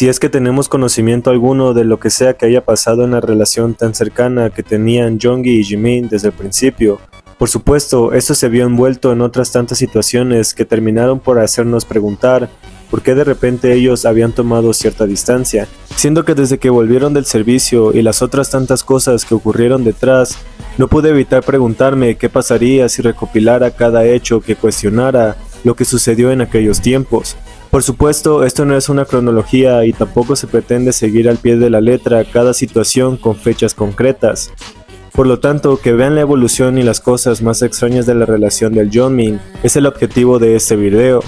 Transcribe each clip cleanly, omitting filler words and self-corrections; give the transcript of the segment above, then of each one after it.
si es que tenemos conocimiento alguno de lo que sea que haya pasado en la relación tan cercana que tenían Jeongi y Jimin desde el principio. Por supuesto, esto se vio envuelto en otras tantas situaciones que terminaron por hacernos preguntar por qué de repente ellos habían tomado cierta distancia, siendo que desde que volvieron del servicio y las otras tantas cosas que ocurrieron detrás, no pude evitar preguntarme qué pasaría si recopilara cada hecho que cuestionara lo que sucedió en aquellos tiempos. Por supuesto, esto no es una cronología y tampoco se pretende seguir al pie de la letra cada situación con fechas concretas. Por lo tanto, que vean la evolución y las cosas más extrañas de la relación del Jeonmin es el objetivo de este video,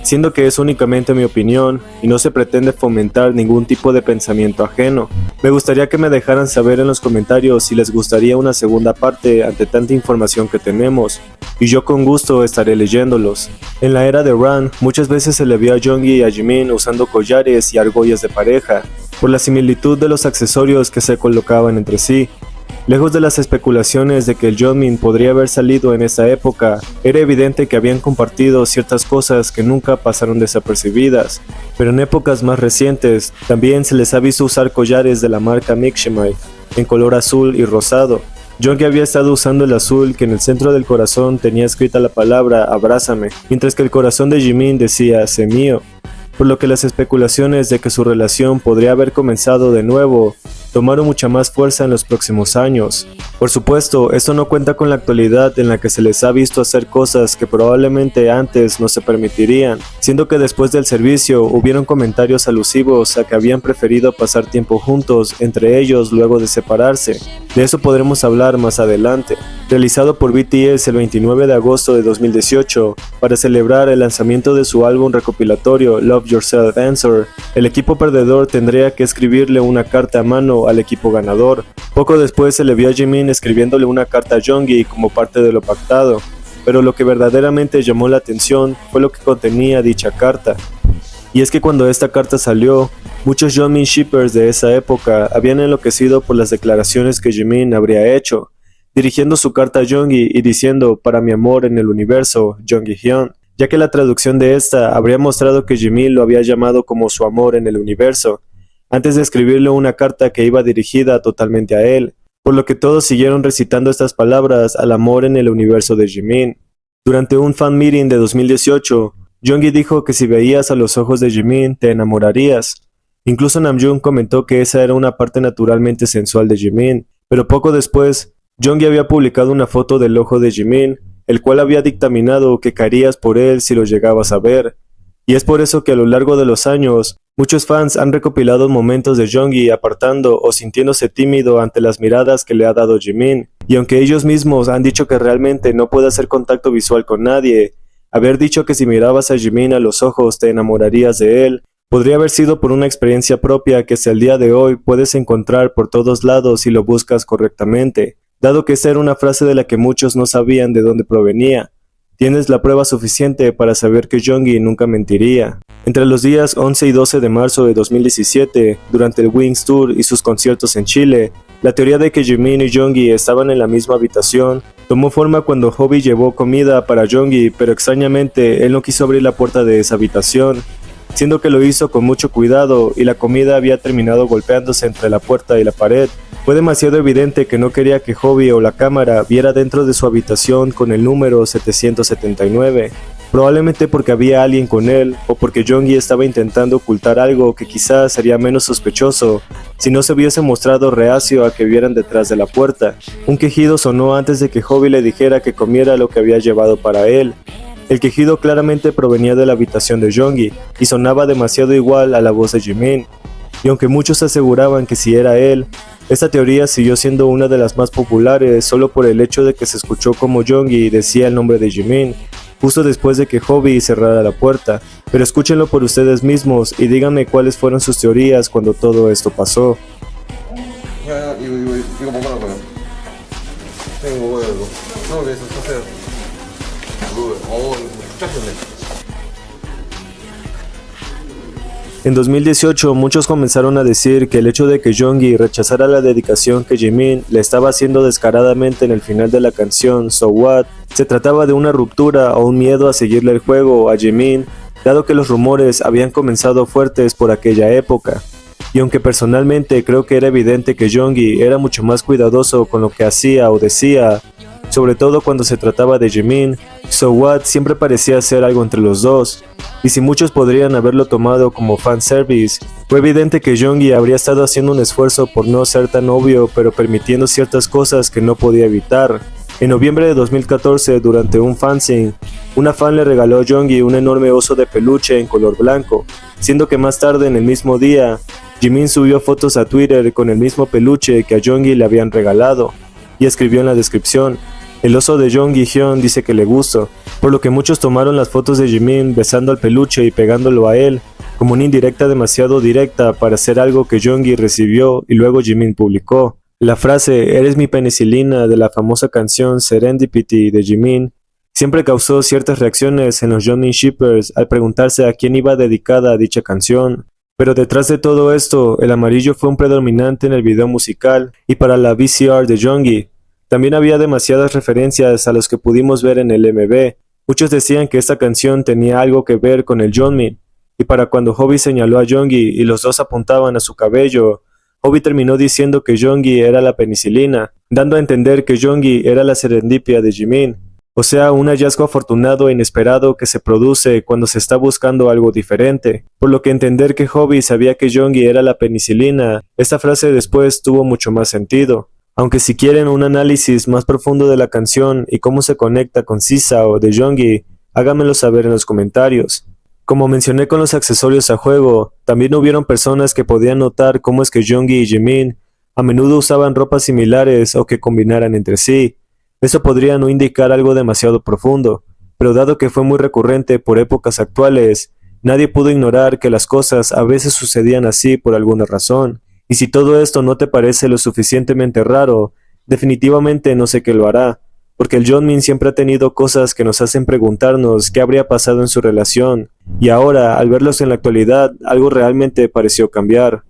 siendo que es únicamente mi opinión y no se pretende fomentar ningún tipo de pensamiento ajeno. Me gustaría que me dejaran saber en los comentarios si les gustaría una segunda parte ante tanta información que tenemos, y yo con gusto estaré leyéndolos. En la era de Ran, muchas veces se le vio a Jeongi y a Jimin usando collares y argollas de pareja, por la similitud de los accesorios que se colocaban entre sí. Lejos de las especulaciones de que el Jeonmin podría haber salido en esa época, era evidente que habían compartido ciertas cosas que nunca pasaron desapercibidas, pero en épocas más recientes también se les ha visto usar collares de la marca Miximai, en color azul y rosado. Jeongi había estado usando el azul que en el centro del corazón tenía escrita la palabra abrázame, mientras que el corazón de Jimin decía sé mío, por lo que las especulaciones de que su relación podría haber comenzado de nuevo tomaron mucha más fuerza en los próximos años. Por supuesto, esto no cuenta con la actualidad en la que se les ha visto hacer cosas que probablemente antes no se permitirían, siendo que después del servicio hubieron comentarios alusivos a que habían preferido pasar tiempo juntos entre ellos luego de separarse. De eso podremos hablar más adelante. Realizado por BTS el 29 de agosto de 2018, para celebrar el lanzamiento de su álbum recopilatorio Love Yourself Answer, el equipo perdedor tendría que escribirle una carta a mano al equipo ganador. Poco después se le vio a Jimin escribiéndole una carta a Jeongi como parte de lo pactado, pero lo que verdaderamente llamó la atención fue lo que contenía dicha carta. Y es que cuando esta carta salió, muchos Jeonmin shippers de esa época habían enloquecido por las declaraciones que Jimin habría hecho, dirigiendo su carta a Jeongi y diciendo para mi amor en el universo, Jeonggi-hyun, ya que la traducción de esta habría mostrado que Jimin lo había llamado como su amor en el universo, antes de escribirle una carta que iba dirigida totalmente a él, por lo que todos siguieron recitando estas palabras al amor en el universo de Jimin. Durante un fan meeting de 2018, Jeongi dijo que si veías a los ojos de Jimin te enamorarías. Incluso Namjoon comentó que esa era una parte naturalmente sensual de Jimin, pero poco después, Jeongi había publicado una foto del ojo de Jimin, el cual había dictaminado que caerías por él si lo llegabas a ver. Y es por eso que a lo largo de los años, muchos fans han recopilado momentos de Jeongi apartando o sintiéndose tímido ante las miradas que le ha dado Jimin, y aunque ellos mismos han dicho que realmente no puede hacer contacto visual con nadie, haber dicho que si mirabas a Jimin a los ojos te enamorarías de él, podría haber sido por una experiencia propia que hasta el día de hoy puedes encontrar por todos lados si lo buscas correctamente, dado que esa era una frase de la que muchos no sabían de dónde provenía. Tienes la prueba suficiente para saber que Jeongi nunca mentiría. Entre los días 11 y 12 de marzo de 2017, durante el Wings Tour y sus conciertos en Chile, la teoría de que Jimin y Jeongi estaban en la misma habitación tomó forma cuando Hobi llevó comida para Jeongi, pero extrañamente él no quiso abrir la puerta de esa habitación, siendo que lo hizo con mucho cuidado y la comida había terminado golpeándose entre la puerta y la pared. Fue demasiado evidente que no quería que Hobi o la cámara viera dentro de su habitación con el número 779, probablemente porque había alguien con él o porque Jeongi estaba intentando ocultar algo que quizás sería menos sospechoso si no se hubiese mostrado reacio a que vieran detrás de la puerta. Un quejido sonó antes de que Hobi le dijera que comiera lo que había llevado para él. El quejido claramente provenía de la habitación de Jeongi y sonaba demasiado igual a la voz de Jimin. Y aunque muchos aseguraban que sí era él, esta teoría siguió siendo una de las más populares solo por el hecho de que se escuchó como Jeongi decía el nombre de Jimin, justo después de que Hobi cerrara la puerta. Pero escúchenlo por ustedes mismos y díganme cuáles fueron sus teorías cuando todo esto pasó. En 2018 muchos comenzaron a decir que el hecho de que Jeongi rechazara la dedicación que Jimin le estaba haciendo descaradamente en el final de la canción So What se trataba de una ruptura o un miedo a seguirle el juego a Jimin dado que los rumores habían comenzado fuertes por aquella época. Y aunque personalmente creo que era evidente que Jeongi era mucho más cuidadoso con lo que hacía o decía, sobre todo cuando se trataba de Jimin, So What siempre parecía ser algo entre los dos, y si muchos podrían haberlo tomado como fanservice, fue evidente que Jeongi habría estado haciendo un esfuerzo por no ser tan obvio, pero permitiendo ciertas cosas que no podía evitar. En noviembre de 2014, durante un fanzine, una fan le regaló a Jeongi un enorme oso de peluche en color blanco, siendo que más tarde en el mismo día, Jimin subió fotos a Twitter con el mismo peluche que a Jeongi le habían regalado, y escribió en la descripción: "El oso de Jeongi Hyun dice que le gustó", por lo que muchos tomaron las fotos de Jimin besando al peluche y pegándolo a él, como una indirecta demasiado directa para hacer algo que Jeongi recibió y luego Jimin publicó. La frase "eres mi penicilina" de la famosa canción Serendipity de Jimin siempre causó ciertas reacciones en los Jeonmin shippers al preguntarse a quién iba dedicada dicha canción. Pero detrás de todo esto, el amarillo fue un predominante en el video musical y para la VCR de Jeongi. También había demasiadas referencias a los que pudimos ver en el MV. Muchos decían que esta canción tenía algo que ver con el Jeonmin, y para cuando Hobi señaló a Jeongi y los dos apuntaban a su cabello, Hobi terminó diciendo que Jeongi era la penicilina, dando a entender que Jeongi era la serendipia de Jimin, o sea, un hallazgo afortunado e inesperado que se produce cuando se está buscando algo diferente, por lo que entender que Hobi sabía que Jeongi era la penicilina, esta frase después tuvo mucho más sentido. Aunque si quieren un análisis más profundo de la canción y cómo se conecta con Sisao de Jeongi, háganmelo saber en los comentarios. Como mencioné con los accesorios a juego, también hubieron personas que podían notar cómo es que Jeongi y Jimin a menudo usaban ropas similares o que combinaran entre sí. Eso podría no indicar algo demasiado profundo, pero dado que fue muy recurrente por épocas actuales, nadie pudo ignorar que las cosas a veces sucedían así por alguna razón. Y si todo esto no te parece lo suficientemente raro, definitivamente no sé qué lo hará, porque el Jeonmin siempre ha tenido cosas que nos hacen preguntarnos qué habría pasado en su relación, y ahora, al verlos en la actualidad, algo realmente pareció cambiar.